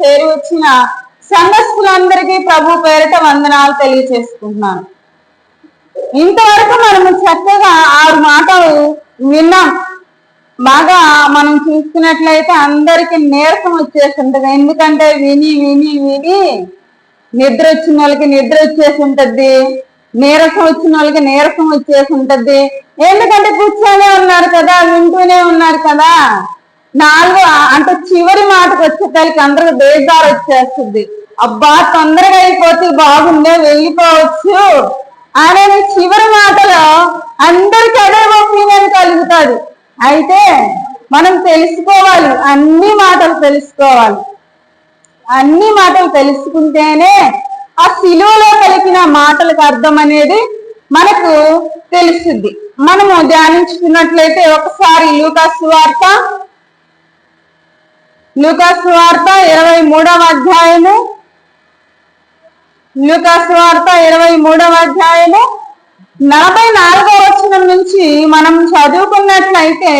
చేరి వచ్చిన సంఘస్థులందరికీ ప్రభు పేరిట వందనాలు తెలియచేసుకుంటున్నాను. ఇంతవరకు మనము చక్కగా 6 మాటలు విన్నాం. బాగా మనం చూసుకున్నట్లయితే అందరికి నీరసం వచ్చేసి ఉంటది. ఎందుకంటే విని విని విని నిద్ర వచ్చిన వాళ్ళకి నిద్ర వచ్చేసి ఉంటది, నీరసం వచ్చిన వాళ్ళకి నీరసం వచ్చేసి ఉంటది. ఎందుకంటే కూర్చొనే ఉన్నారు కదా, వింటూనే ఉన్నారు కదా. 4 అంటే చివరి మాటకు వచ్చేసరికి అందరికి బేజారు వచ్చేస్తుంది. అబ్బా తొందరగా అయిపోతే బాగుండే, వెళ్ళిపోవచ్చు అనేది చివరి మాటలో అందరికి అదే ఒపీనియన్ కలుగుతాడు. అయితే మనం తెలుసుకోవాలి, అన్ని మాటలు తెలుసుకోవాలి. అన్ని మాటలు తెలుసుకుంటేనే ఆ శిలువలో కలిగిన మాటలకు అర్థం అనేది మనకు తెలుస్తుంది. మనము ధ్యానించుకున్నట్లయితే ఒకసారి లూకాసు వార్త 23వ అధ్యాయము, లూకాసు వార్త 23వ అధ్యాయము 44వ వచనం నుంచి మనం చదువుకున్నట్లయితే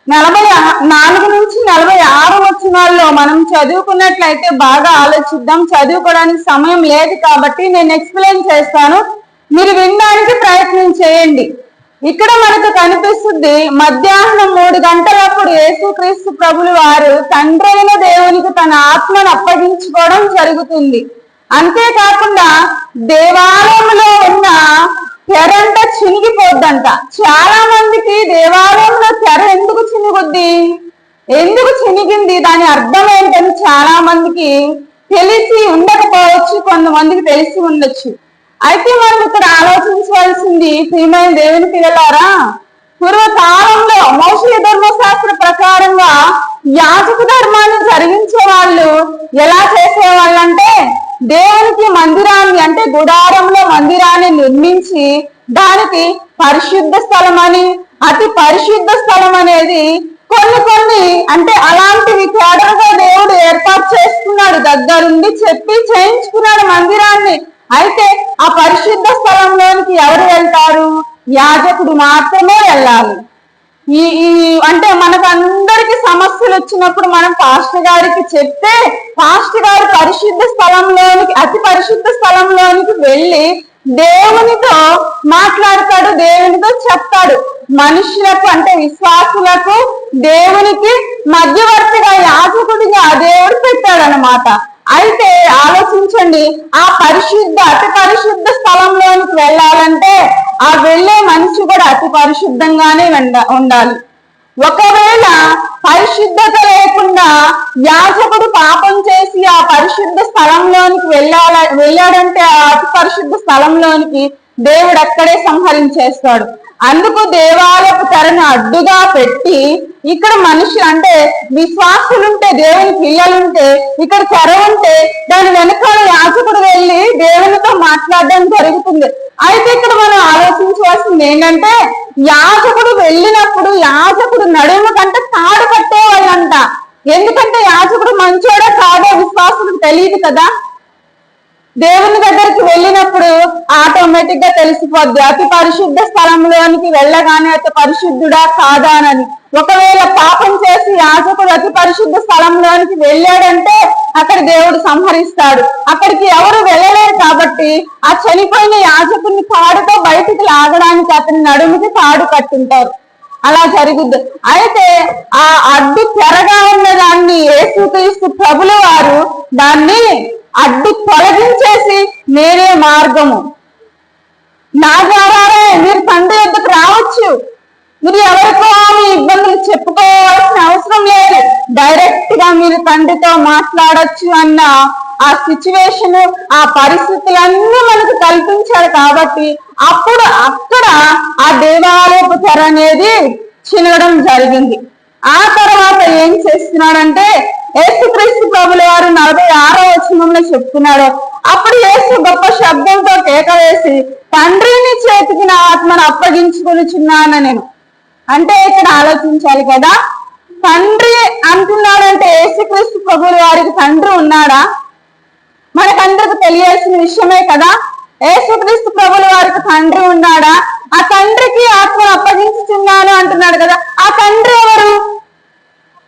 44 నుంచి 46 వచనాల్లో మనం చదువుకున్నట్లయితే బాగా ఆలోచిద్దాం. చదువుకోవడానికి సమయం లేదు కాబట్టి నేను ఎక్స్ప్లెయిన్ చేస్తాను, మీరు వినడానికి ప్రయత్నం చేయండి. ఇక్కడ మనకు కనిపిస్తుంది, మధ్యాహ్నం 3 గంటలప్పుడు యేసుక్రీస్తు ప్రభులు వారు తండ్రి అయిన దేవునికి తన ఆత్మను అప్పగించుకోవడం జరుగుతుంది. అంతేకాకుండా దేవాలయంలో ఉన్న తెరంట చినిగిపోద్దంట. చాలా మందికి దేవాలయంలో తెర ఎందుకు చినుగుద్ది, ఎందుకు చినిగింది, దాని అర్థం ఏంటని చాలా మందికి తెలిసి ఉండకపోవచ్చు, కొంతమందికి తెలిసి ఉండొచ్చు. అయితే మనం ఇక్కడ ఆలోచించవలసింది, ప్రియమైన దేవుని పిల్లలారా, పూర్వకాలంలో మోషే ధర్మశాస్త్ర ప్రకారంగా యాజక ధర్మాన్ని జరిగించే వాళ్ళు ఎలా చేసేవాళ్ళంటే, దేవునికి మందిరాన్ని అంటే గుడారంలో మందిరాన్ని నిర్మించి దానికి పరిశుద్ధ స్థలం అని, అతి పరిశుద్ధ స్థలం అనేది కొన్ని అంటే అలాంటివి కేడరుగా దేవుడు ఏర్పాటు చేసుకున్నాడు, దగ్గరుండి చెప్పి చేయించుకున్నాడు మందిరాన్ని. అయితే ఆ పరిశుద్ధ స్థలంలోనికి ఎవరు వెళ్తారు? యాజకుడు మాత్రమే వెళ్ళాలి. ఈ అంటే మనకు అందరికి సమస్యలు వచ్చినప్పుడు మనం పాస్టర్ గారికి చెప్తే పాస్టర్ గారు పరిశుద్ధ స్థలంలోనికి, అతి పరిశుద్ధ స్థలంలోనికి వెళ్ళి దేవునితో మాట్లాడతాడు, దేవునితో చెప్తాడు. మనుషులకు అంటే విశ్వాసులకు దేవునికి మధ్యవర్తిగా యాజకుడిగా దేవుడు పెట్టాడు అన్నమాట. అయితే ఆలోచించండి, ఆ అతి పరిశుద్ధ స్థలంలోనికి వెళ్ళాలంటే ఆ వెళ్ళే మనిషి కూడా అతి పరిశుద్ధంగానే ఉండాలి. ఒకవేళ పరిశుద్ధత లేకుండా యాజకుడు పాపం చేసి ఆ పరిశుద్ధ స్థలంలోనికి వెళ్ళాడంటే ఆ అతి పరిశుద్ధ స్థలంలోనికి దేవుడు అక్కడే సంహరించేస్తాడు. అందుకు దేవాలయపు తెరను అడ్డుగా పెట్టి ఇక్కడ మనుషులు అంటే విశ్వాసులుంటే, దేవుని పిల్లలుంటే ఇక్కడ తెర ఉంటే దాని వెనకాల యాజకుడు వెళ్ళి దేవునితో మాట్లాడడం జరుగుతుంది. అయితే ఇక్కడ మనం ఆలోచించవలసింది ఏంటంటే, యాజకుడు వెళ్ళినప్పుడు యాజకుడు నడుము కంటే తాడు కట్టేవాళ్ళంట. ఎందుకంటే యాజకుడు మంచోడే కాదో విశ్వాసులకు తెలియదు కదా. దేవుని దగ్గరికి వెళ్ళినప్పుడు ఆటోమేటిక్ గా తెలిసిపోద్ది అతి పరిశుద్ధ స్థలంలోనికి వెళ్ళగానే అతి పరిశుద్ధుడా కాదా అని. ఒకవేళ పాపం చేసి యాజకుడు అతి పరిశుద్ధ స్థలంలోనికి వెళ్ళాడంటే అక్కడ దేవుడు సంహరిస్తాడు. అక్కడికి ఎవరు వెళ్ళలేరు కాబట్టి ఆ చనిపోయిన యాజకుడిని తాడుతో బయటికి లాగడానికి అతని నడుముకి తాడు కట్టుంటారు. అలా జరుగుద్ది. అయితే ఆ అడ్డు తెరగా ఉన్న దాన్ని యేసుక్రీస్తు ప్రభుల వారు దాన్ని అడ్డు తొలగించేసి నేనే మార్గము, నా ద్వారానే మీరు తండ్రి వద్దకు రావచ్చు, మీరు ఎవరికో మీ ఇబ్బందులు చెప్పుకోవాల్సిన అవసరం లేదు, డైరెక్ట్ గా మీరు తండ్రితో మాట్లాడొచ్చు అన్న ఆ సిచ్యువేషన్, ఆ పరిస్థితులన్నీ మనకు కల్పించాడు. కాబట్టి అప్పుడు అక్కడ ఆ దేవాలయపు తెర అనేది చినగడం జరిగింది. ఆ తర్వాత ఏం చేస్తున్నాడంటే యేసుక్రీస్తు ప్రభుల వారు 46వ వచనంలో చెప్తున్నాడు, అప్పుడు యేసు గొప్ప శబ్దంతో కేక వేసి తండ్రిని చేతికి నా ఆత్మను అప్పగించుకొనిచున్నాను నేను. అంటే ఇక్కడ ఆలోచించాలి కదా, తండ్రి అంటున్నాడంటే యేసుక్రీస్తు ప్రభుల వారికి తండ్రి ఉన్నాడా? మనకందరికి తెలియాల్సిన విషయమే కదా. యేసుక్రీస్తు ప్రభుల వారికి తండ్రి ఉన్నాడా? ఆ తండ్రికి ఆత్మను అప్పగించుచున్నాను అంటున్నాడు కదా. ఆ తండ్రి ఎవరు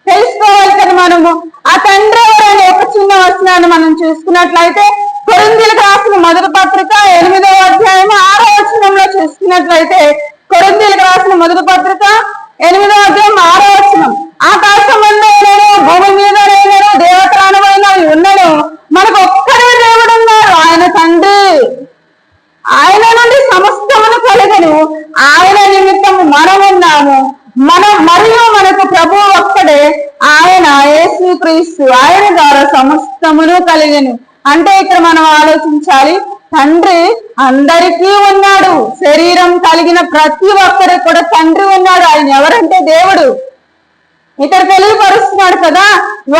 తెలుసుకోవాలి కదా మనము. ఆ తండ్రి ఎవరనే ఒక చిన్న వచనాన్ని మనం చూసుకున్నట్లయితే కొరింథీయులకు రాసిన మొదటి పత్రిక 8వ అధ్యాయం 6వ వచనంలో చూసుకున్నట్లయితే కొరింథీయులకు రాసిన మొదటి పత్రిక 8వ అధ్యాయం 6వ వచనం ఆకాశం నేను భూమి మీద నేను దేవతలైన ఉన్నాడు మనకు ఒక్కడే దేవుడు ఉన్నారు, ఆయన తండ్రి. ఆయన నుండి సమస్తమును కలిగను, ఆయన నిమిత్తం మనం ఉన్నాము. మరియు మనకు ప్రభువు ఒక్కడే, ఆయన యేసుక్రీస్తు. ఆయన ద్వారా సమస్తమును కలిగను. అంటే ఇక్కడ మనం ఆలోచించాలి, తండ్రి అందరికీ ఉన్నాడు. శరీరం కలిగిన ప్రతి ఒక్కరికి కూడా తండ్రి ఉన్నాడు. ఆయన ఎవరంటే దేవుడు. ఇక్కడ తెలియపరుస్తున్నాడు కదా,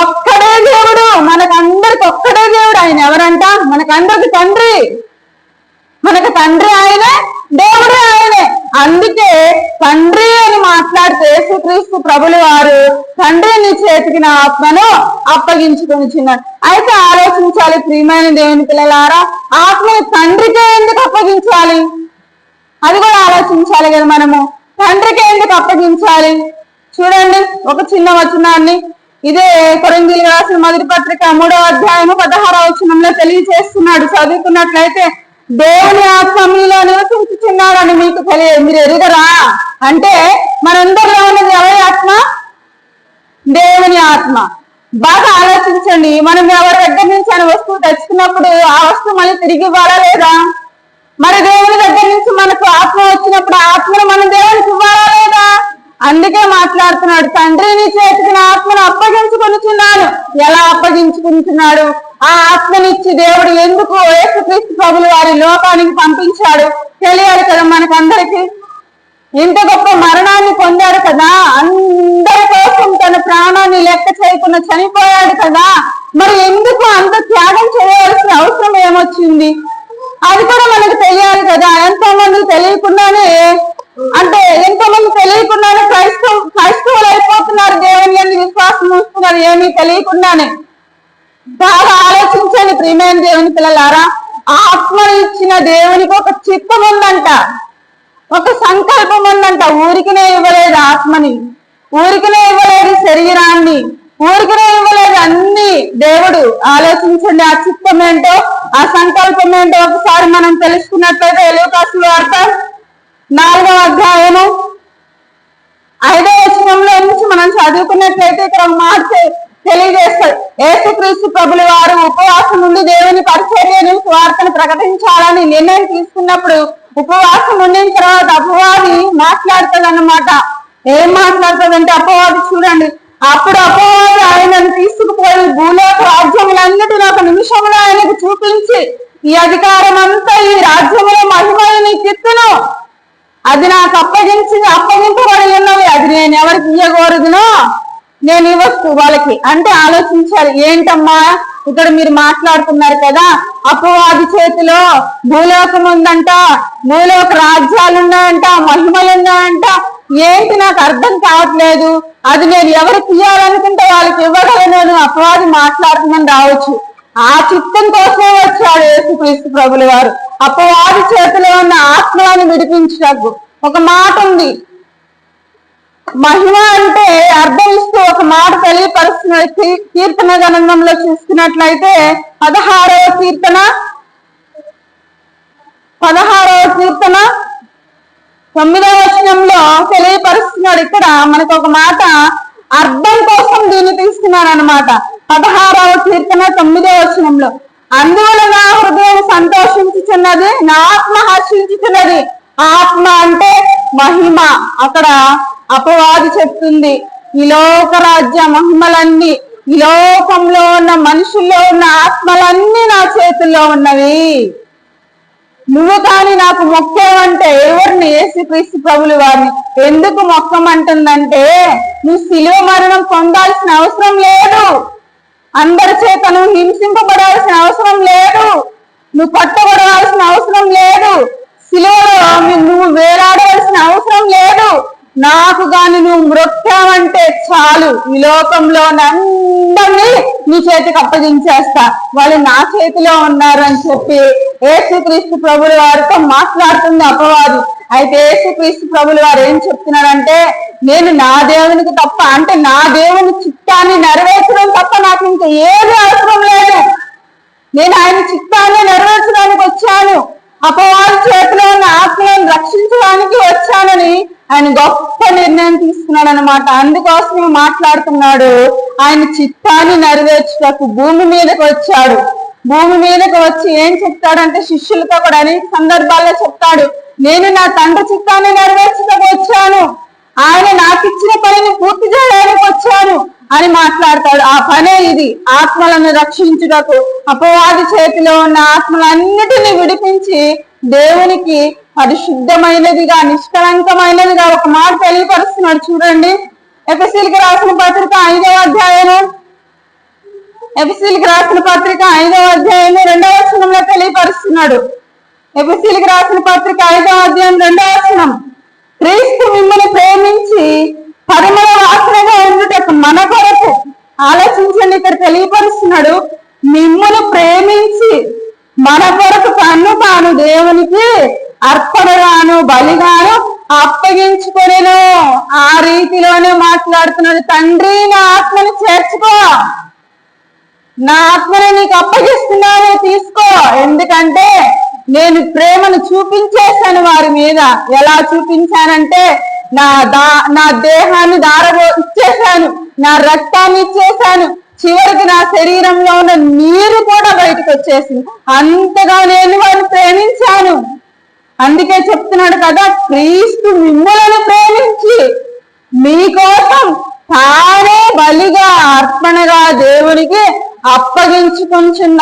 ఒక్కడే దేవుడు, మనకందరికి ఒక్కడే దేవుడు. ఆయన ఎవరంట? మనకందరికి తండ్రి. మనకు తండ్రి ఆయనే, దేవుడు ఆయనే. అందుకే తండ్రి అని మాట్లాడితే యేసుక్రీస్తు ప్రభుల వారు తండ్రి నీ చేతికి నా ఆత్మను అప్పగించుకొని చిన్నాడు. అయితే ఆలోచించాలి ప్రియమైన దేవుని పిల్లలారా, ఆత్మని తండ్రికే ఎందుకు అప్పగించాలి? అది కూడా ఆలోచించాలి కదా మనము. తండ్రికి ఎందుకు అప్పగించాలి? చూడండి ఒక చిన్న వచనాన్ని, ఇదే కొరింథీయులకు రాసిన మొదటి పత్రిక 3వ అధ్యాయం 16వ వచనంలో తెలియజేస్తున్నాడు. చదువుకున్నట్లయితే దేవుని ఆత్మ మీలో నివసించుచున్నాడని మీకు తెలియదు, మీరు ఎరుగరా? అంటే మనందరిలో ఉన్నది ఎవరి ఆత్మ? దేవుని ఆత్మ. బాగా ఆలోచించండి, మనం ఎవరి దగ్గర నుంచి అని వస్తువు తెచ్చుకున్నప్పుడు ఆ వస్తువు మళ్ళీ తిరిగి ఇవ్వాలా లేదా? మరి దేవుని దగ్గర నుంచి మనకు ఆత్మ వచ్చినప్పుడు ఆ ఆత్మను మనం దేవునికి ఇవ్వాలా లేదా? అందుకే మాట్లాడుతున్నాడు, తండ్రి నీ చేతికి నా ఆత్మను అప్పగించుకుంటున్నాను. ఎలా అప్పగించుకుంటున్నాడు? ఆ ఆత్మనిచ్చి దేవుడు ఎందుకు యేసుక్రీస్తు ప్రభుల వారి లోకానికి పంపించాడు తెలియాలి కదా మనకందరికి. ఇంత గొప్ప మరణాన్ని పొందాడు కదా, అందరి కోసం తన ప్రాణాన్ని లెక్క చేయకుండా చనిపోయాడు కదా, మరి ఎందుకు అంత త్యాగం చేయవలసిన అవసరం ఏమొచ్చింది? అది కూడా మనకు తెలియాలి కదా. ఎంతో మంది తెలియకుండానే, అంటే ఎంతో మంది తెలియకుండానే క్రైస్తవులు అయిపోతున్నారు, దేవుని యందు విశ్వాసం ఉంచుతున్నారు ఏమీ తెలియకుండానే. బాగా ఆలోచించండి ప్రియమైన దేవుని పిల్లలారా, ఆత్మ ఇచ్చిన దేవునికి ఒక చిత్తం ఉందంట, ఒక సంకల్పం ఉందంట. ఊరికినే ఇవ్వలేదు ఆత్మని, ఊరికినే ఇవ్వలేదు శరీరాన్ని, ఊరికినే ఇవ్వలేదు అన్ని. దేవుడు ఆలోచించండి, ఆ చిత్తం ఏంటో, ఆ సంకల్పం ఏంటో ఒకసారి మనం తెలుసుకున్నట్లయితే లూకాసు వార్త 4వ అధ్యాయము 5వ వచనంలో నుంచి మనం చదువుకున్నట్లయితే ఇక్కడ మాట తెలియజేస్తాడు. యేసుక్రీస్తు ప్రభుల వారు ఉపవాసం నుండి దేవుని పరిచర్యను స్వార్థను ప్రకటించాలని నిర్ణయం తీసుకున్నప్పుడు ఉపవాసం ఉండిన తర్వాత అపవాది మాట్లాడుతుంది అన్నమాట. ఏం మాట్లాడుతుందంటే అపవాది చూడండి, అప్పుడు అపవాది ఆయనను తీసుకుపోయి భూలోక రాజ్యములన్నిటిని ఒక నిమిషంలో ఆయనకు చూపించి, ఈ అధికారం అంతా ఈ రాజ్యముల మహిమను నీకు ఇత్తును, అది నాకు అప్పగింపబడి ఉన్నవి, అది నేను ఎవరికి ఇయ్యకూడదునో నేను ఇవ్వచ్చు వాళ్ళకి. అంటే ఆలోచించాలి, ఏంటమ్మా ఇక్కడ మీరు మాట్లాడుతున్నారు కదా, అపవాది చేతిలో భూలోకం ఉందంట, భూలోక రాజ్యాలు ఉన్నాయంట, మహిమలు ఉన్నాయంట, ఏంటి నాకు అర్థం కావట్లేదు, అది నేను ఎవరికి ఇవ్వాలనుకుంటే వాళ్ళకి ఇవ్వగలను అపవాది మాట్లాడుతుందని రావచ్చు. ఆ చిత్తం కోసమే వచ్చాడు యేసుక్రీస్తు ప్రభుల వారు, అపవాది చేతిలో ఉన్న ఆత్మలను విడిపించకు. ఒక మాట ఉంది, మహిమ అంటే అర్థం ఇస్తూ ఒక మాట తెలియపరుస్తున్న కీర్తన గ్రంథంలో చూసుకున్నట్లయితే 16వ కీర్తన 9వ వచనంలో తెలియపరుస్తున్నాడు. ఇక్కడ మనకు ఒక మాట అర్థం కోసం దీన్ని తీసుకున్నాను అనమాట. 16వ కీర్తన 9వ వచనంలో, అందువల్ల నా హృదయం సంతోషించుచున్నది, నా ఆత్మ హర్షించుచున్నది. ఆత్మ అంటే మహిమ. అక్కడ అపవాది చెప్తుంది, ఈ లోక రాజ్య మహిమలన్నీ, ఈ లోకంలో ఉన్న మనుషుల్లో ఉన్న ఆత్మలన్నీ నా చేతుల్లో ఉన్నవి, నువ్వు కానీ నాకు మొక్కేవంటే ఎవరిని? యేసుక్రీస్తు ప్రభుల వారిని. ఎందుకు మొక్కమంటుందంటే, నువ్వు శిలువ మరణం పొందాల్సిన అవసరం లేదు, అందరి చేత నువ్వు హింసింపబడాల్సిన అవసరం లేదు, నువ్వు పట్టబడాల్సిన అవసరం లేదు, శిలువలో నువ్వు వేలాడవలసిన అవసరం లేదు. నాకు గాని నువ్వు మ్రొక్కావంటే చాలు, ఈ లోకంలో అందరినీ నీ చేతికి అప్పగించేస్తా, వాళ్ళు నా చేతిలో ఉన్నారు అని చెప్పి యేసుక్రీస్తు ప్రభుల వారితో మాట్లాడుతుంది అపవాది. అయితే యేసుక్రీస్తు ప్రభులు వారు ఏం చెప్తున్నారంటే, నేను నా దేవునికి తప్ప, అంటే నా దేవుని చిత్తాన్ని నెరవేర్చడం తప్ప నాకు ఇంకా ఏది అవసరం లేదు. నేను ఆయన చిత్తాన్ని నెరవేర్చడానికి వచ్చాను, అపవాది చేతిలో ఉన్న ఆత్మలను రక్షించడానికి వచ్చానని ఆయన గొప్ప నిర్ణయం తీసుకున్నాడు అనమాట. అందుకోసమే మాట్లాడుతున్నాడు. ఆయన చిత్తాన్ని నెరవేర్చుటకు భూమి మీదకి వచ్చాడు. భూమి మీదకి వచ్చి ఏం చెప్తాడంటే, శిష్యులతో కూడా అనేక సందర్భాల్లో చెప్తాడు, నేను నా తండ్రి చిత్తాన్ని నెరవేర్చుటకు వచ్చాను, ఆయన నాకు ఇచ్చిన పనిని పూర్తి చేయడానికి వచ్చాను అని మాట్లాడతాడు. ఆ పనే ఇది, ఆత్మలను రక్షించుటకు, అపవాది చేతిలో ఉన్న ఆత్మలన్నిటినీ విడిపించి దేవునికి పరిశుద్ధమైనదిగా, నిష్కలంకమైనదిగా ఒక మాట తెలియపరుస్తున్నాడు. చూడండి, ఎఫెసీయులకు రాసిన పత్రిక 5వ అధ్యాయం, ఎఫెసీయులకు రాసిన పత్రిక 5వ అధ్యాయం 2వ వచనంలో తెలియపరుస్తున్నాడు. ఎఫెసీయులకు రాసిన పత్రిక 5వ అధ్యాయం 2వ వచనం, క్రీస్తు మిమ్మల్ని ప్రేమించి పరిమళ వాసనగా ఉండుటకు మన కొరకు, ఆలోచించండి, ఇక్కడ తెలియపరుస్తున్నాడు, మిమ్మల్ని ప్రేమించి మన కొరకు తాను దేవునికి అర్పణగాను బలిగాను అప్పగించుకొనెను. ఆ రీతిలోనే మాట్లాడుతున్నాడు. తండ్రి, నా ఆత్మని చేర్చుకో, నా ఆత్మని నీకు అప్పగిస్తున్నాను, తీసుకో. ఎందుకంటే నేను ప్రేమను చూపించేశాను వారి మీద. ఎలా చూపించానంటే, నా దేహాన్ని ఇచ్చేశాను, నా రక్తాన్ని ఇచ్చేశాను, చివరికి నా శరీరంలో ఉన్న నీరు కూడా బయటకు వచ్చేసింది. అంతగా నేను వారిని ప్రేమించాను. అందుకే చెప్తున్నాడు కదా, క్రీస్తు మిమ్మల్ని ప్రేమించి మీకోసం తానే బలిగా అర్పణగా దేవునికి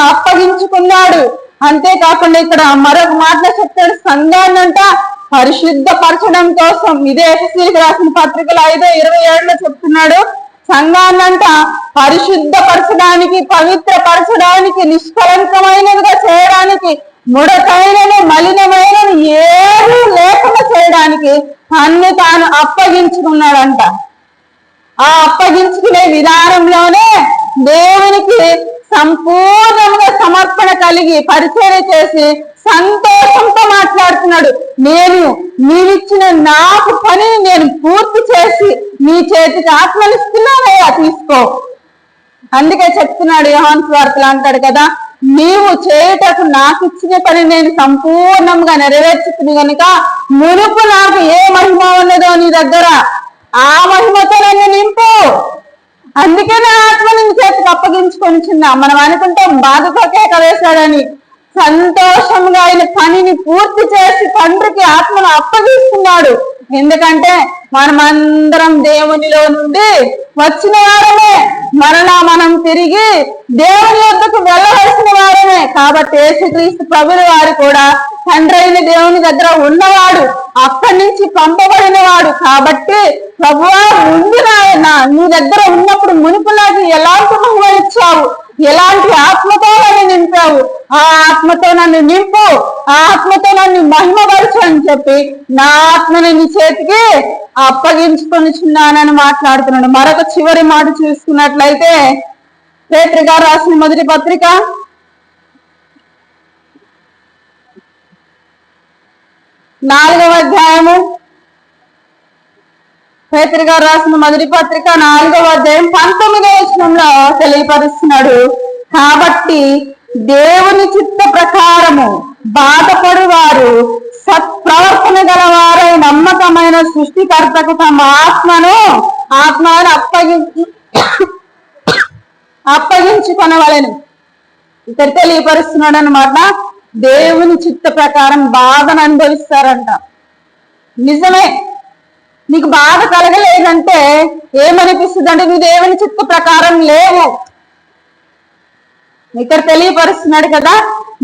అప్పగించుకున్నాడు. అంతేకాకుండా ఇక్కడ మరొక మాటలో చెప్తాడు, సంఘాన్నంట పరిశుద్ధపరచడం కోసం. ఇదే ఎఫెసీయులకు రాసిన పత్రికలు 5:27 చెప్తున్నాడు, సంఘాన్నంట పరిశుద్ధపరచడానికి, పవిత్రపరచడానికి, నిష్కలంకమైనదిగా చేయడానికి, ముడతైనను మలినమైనను ఏమీ లేకుండా చేయడానికి తన్ను తాను అప్పగించుకున్నాడంట. ఆ అప్పగించుకునే విధానంలోనే దేవునికి సంపూర్ణంగా సమర్పణ కలిగి పరిచర్య చేసి సంతోషంతో మాట్లాడుతున్నాడు. నేను నీవిచ్చిన నాకు పని నేను పూర్తి చేసి నీ చేతికి ఆత్మనిస్తున్నానయ్యా, తీసుకో. అందుకే చెప్తున్నాడు యోహాను సువార్తలో, అంటాడు కదా, నీవు చేయుటకు నాకు ఇచ్చిన పని నేను సంపూర్ణంగా నెరవేర్చుకుని కనుక మునుపు నాకు ఏ మహిమ ఉన్నదో నీ దగ్గర ఆ మహిమతో నన్ను నింపు. అందుకే నా ఆత్మని నీ చేతికి అప్పగించుకొనిచున్నా. మనం అనుకుంటాం బాధతో కేక వేశాడని. సంతోషంగా ఆయన పనిని పూర్తి చేసి తండ్రికి ఆత్మను అప్పగిస్తున్నాడు. ఎందుకంటే మనమందరం దేవునిలో నుండి వచ్చిన వారమే, మనం తిరిగి దేవుని యొద్దకు వెళ్ళవలసిన వారమే. కాబట్టి యేసుక్రీస్తు ప్రభువు వారు కూడా తండ్రి అయిన దేవుని దగ్గర ఉన్నవాడు, అక్కడి నుంచి పంపబడిన వాడు. కాబట్టి ప్రభువా, ముందు నీ దగ్గర ఉన్నప్పుడు మునుపు నాకు ఎలాంటి మహిమ ఇచ్చావు, ఎలాంటి ఆత్మతో నన్ను నింపావు, ఆ ఆత్మతో నన్ను నింపు, ఆ ఆత్మతో నన్ను మహిమపరచు అని చెప్పి నా ఆత్మని నీ చేతికి అప్పగించుకొనిచున్నానని మాట్లాడుతున్నాడు. మరొక చివరి మాట చూసుకున్నట్లయితే, పేతురు గారు రాసిన మొదటి పత్రిక 4వ అధ్యాయము, పేతురు గారు రాసిన మొదటి పత్రిక 4వ అధ్యాయం 19వ వచనంలో తెలియపరుస్తున్నాడు, కాబట్టి దేవుని చిత్త ప్రకారము బాధపడు వారు సత్ప్రవర్తన గలవారై నమ్మకమైన సృష్టికర్తకు తమ ఆత్మను అప్పగించుకొనవలెను. ఇక్కడ తెలియపరుస్తున్నాడు అన్నమాట. దేవుని చిత్త ప్రకారం బాధను అనుభవిస్తారంట. నిజమే, నీకు బాధ కలగలేదంటే ఏమనిపిస్తుంది అంటే నువ్వు దేవుని చిత్త ప్రకారం లేవు. ఇక్కడ తెలియపరుస్తున్నాడు కదా,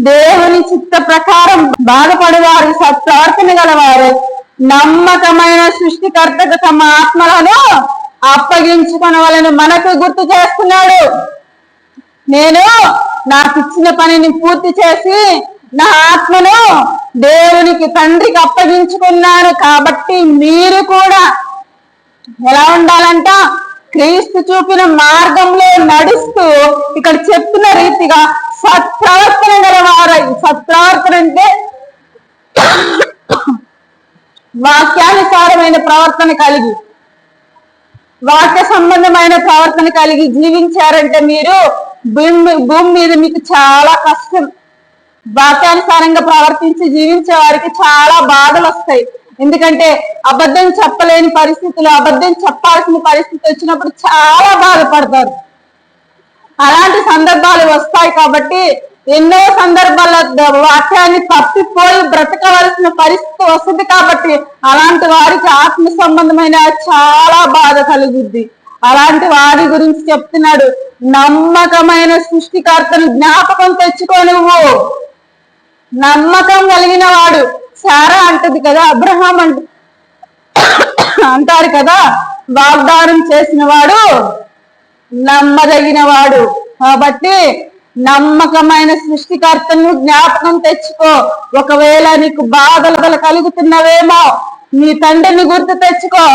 దేవుని చిత్త ప్రకారం బాధపడేవారు సత్ప్రవర్తన గలవారు నమ్మకమైన సృష్టికర్తకు తమ ఆత్మలను అప్పగించుకొనవలెను. మనకు గుర్తు చేస్తున్నాడు, నేను నాకు ఇచ్చిన పనిని పూర్తి చేసి నా ఆత్మను దేవునికి తండ్రికి అప్పగించుకున్నాను. కాబట్టి మీరు కూడా ఎలా ఉండాలంట, క్రీస్తు చూపిన మార్గంలో నడుస్తూ ఇక్కడ చెప్తున్న రీతిగా సత్ప్రవర్తన గలవారై. సత్ప్రవర్తన అంటే వాక్యానుసారమైన ప్రవర్తన కలిగి, వాక్య సంబంధమైన ప్రవర్తన కలిగి జీవించారంటే మీరు భూమి మీద మీకు చాలా కష్టం. వాక్యానుసారంగా ప్రవర్తించి జీవించే వారికి చాలా బాధలు వస్తాయి. ఎందుకంటే అబద్ధం చెప్పలేని పరిస్థితులు, అబద్ధం చెప్పాల్సిన పరిస్థితి వచ్చినప్పుడు చాలా బాధపడతారు. అలాంటి సందర్భాలు వస్తాయి కాబట్టి ఎన్నో సందర్భాల్లో వాక్యాన్ని తప్పిపోయి బ్రతకవలసిన పరిస్థితి వస్తుంది. కాబట్టి అలాంటి వారికి ఆత్మ సంబంధమైన చాలా బాధ కలుగుద్ది. అలాంటి వారి గురించి చెప్తున్నాడు, నమ్మకమైన సృష్టికర్తను జ్ఞాపకం తెచ్చుకో. నువ్వు నమ్మకం కలిగిన వాడు. సారా అంటది కదా, అబ్రహాం అంటారు కదా, వాగ్దానం చేసిన వాడు నమ్మదగిన వాడు. కాబట్టి నమ్మకమైన సృష్టికర్తను జ్ఞాపకం తెచ్చుకో. ఒకవేళ నీకు బాధలు కలుగుతున్నవేమో, నీ తండ్రిని గుర్తు తెచ్చుకో.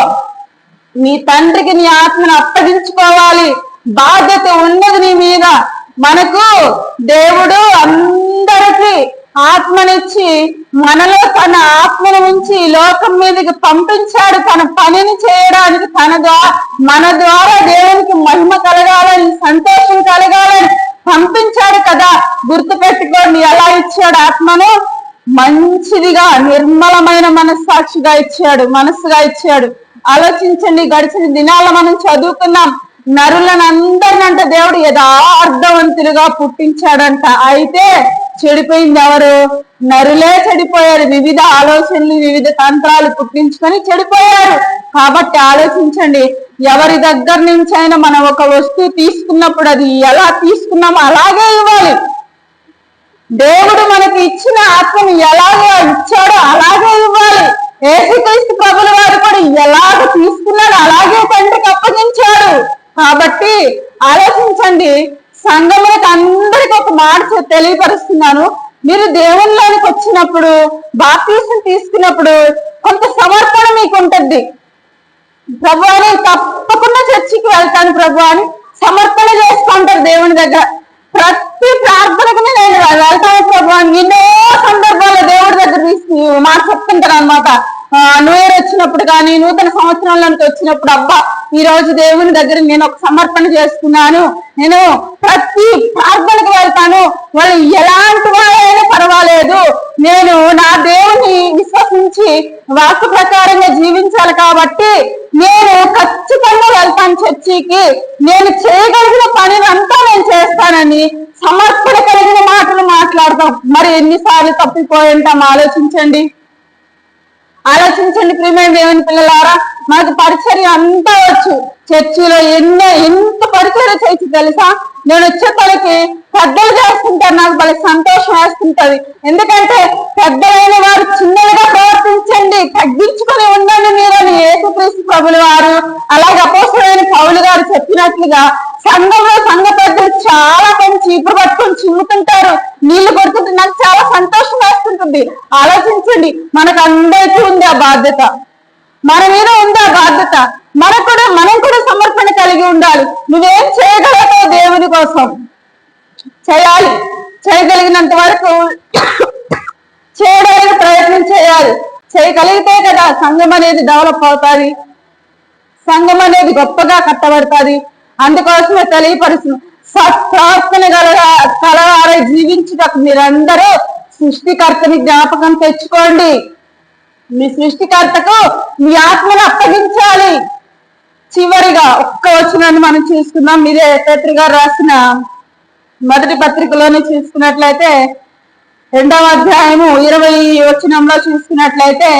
నీ తండ్రికి నీ ఆత్మను అప్పగించుకోవాలి. బాధ్యత ఉన్నది నీ మీద. మనకు దేవుడు అందరికీ ఆత్మనిచ్చి మనలో తన ఆత్మను ఉంచి లోకం మీదకి పంపించాడు, తన పనిని చేయడానికి. మన ద్వారా దేవునికి మహిమ కలగాలని, సంతోషం కలగాలని పంపించాడు కదా. గుర్తు పెట్టుకోండి, ఎలా ఇచ్చాడు ఆత్మను? మంచిదిగా, నిర్మలమైన మనస్సాక్షిగా ఇచ్చాడు, మనస్సుగా ఇచ్చాడు. ఆలోచించండి, గడిచిన దినాల మనం చదువుకున్నాం, నరులను అందరినంట దేవుడు యథార్థవంతులుగా పుట్టించాడంట. అయితే చెడిపోయింది ఎవరు? నరులే చెడిపోయారు. వివిధ ఆలోచనలు, వివిధ తంత్రాలు పుట్టించుకొని చెడిపోయారు. కాబట్టి ఆలోచించండి, ఎవరి దగ్గర నుంచి అయినా మనం ఒక వస్తువు తీసుకున్నప్పుడు అది ఎలా తీసుకున్నామో అలాగే ఇవ్వాలి. దేవుడు మనకి ఇచ్చిన ఆత్మను ఎలాగో ఇచ్చాడో అలాగే ఇవ్వాలి. యేసుక్రీస్తు ప్రభుల వారు కూడా ఎలాగ తీసుకున్నాడు అలాగే తండ్రికి అప్పగించాడు. కాబట్టి ఆలోచించండి. సంఘములకు అందరికి ఒక మాట తెలియపరుస్తున్నాను. మీరు దేవుళ్ళలోనికి వచ్చినప్పుడు, బాప్తిసం తీసుకున్నప్పుడు కొంత సమర్పణ మీకు ఉంటుంది. ప్రభు అని తప్పకుండా చర్చికి వెళ్తాను ప్రభు అని సమర్పణ చేసుకుంటారు దేవుని దగ్గర. ప్రతి ప్రార్థనకు నేను వెళ్తాను ప్రభు అని ఎన్నో సందర్భాల్లో దేవుడి దగ్గర మాట చెప్తుంటాను అనమాట. న్యూ ఇయర్ వచ్చినప్పుడు కానీ, నూతన సంవత్సరంలోకి వచ్చినప్పుడు, అబ్బా ఈ రోజు దేవుని దగ్గర నేను ఒక సమర్పణ చేసుకున్నాను, నేను ప్రతి ప్రార్థనకు వెళ్తాను, వాళ్ళు ఎలాంటి వాళ్ళైనా పర్వాలేదు, నేను నా దేవుని విశ్వసించి వాక్య ప్రకారంగా జీవించాలి కాబట్టి నేను ఖచ్చితంగా వెళ్తాను చర్చికి, నేను చేయగలిగిన పనినంతా నేను చేస్తానని సమర్పణ కలిగిన మాటలు మాట్లాడతాం. మరి ఎన్నిసార్లు తప్పిపోయి ఉంటాం ఆలోచించండి. ప్రియమైన దేవుని పిల్లలారా, మనకు పరిచర్య అంతా వచ్చు. చర్చిలో ఎంత పరిచర్య చేయొచ్చు తెలుసా? నేను వచ్చేపలికి పెద్దలు చేస్తుంటారు, నాకు భలే సంతోషం వేస్తుంటది. ఎందుకంటే పెద్దలైన వారు చిన్నగా ప్రవర్తించండి, తగ్గించుకొని ఉండండి మీరని యేసుక్రీస్తు ప్రభుల వారు, అలాగే అపోస్తలుడైన పౌలు గారు చెప్పినట్లుగా సంఘంలో సంఘ పెద్దలు చాలా పని చీపురు పట్టుకొని చిమ్ముతుంటారు, నీళ్లు కొడుతుంటే నాకు చాలా సంతోషం వేస్తుంటుంది. ఆలోచించండి, మనకు అందరికీ ఉంది ఆ బాధ్యత, మన మీద ఉంది ఆ బాధ్యత. మనం కూడా సమర్పణ కలిగి ఉండాలి. నువ్వేం చేయగలగో దేవుని కోసం చేయాలి. చేయగలిగినంత వరకు చేయడానికి ప్రయత్నం చేయాలి. చేయగలిగితే కదా సంఘం అనేది డెవలప్ అవుతుంది, సంఘం అనేది గొప్పగా కట్టబడుతుంది. అందుకోసమే తెలియపరుస్తుంది, సత్ప్రవర్తన కలవారై జీవించుటకు మీరందరూ సృష్టికర్తని జ్ఞాపకం తెచ్చుకోండి. మీ సృష్టికర్తకు మీ ఆత్మను అప్పగించాలి. చివరిగా ఒక్క వచనాన్ని మనం చూసుకుందాం. మీరే పేతురు గారు రాసిన మొదటి పత్రికలోనే చూసుకున్నట్లయితే 2వ అధ్యాయము 20వ వచనంలో చూసుకున్నట్లయితే,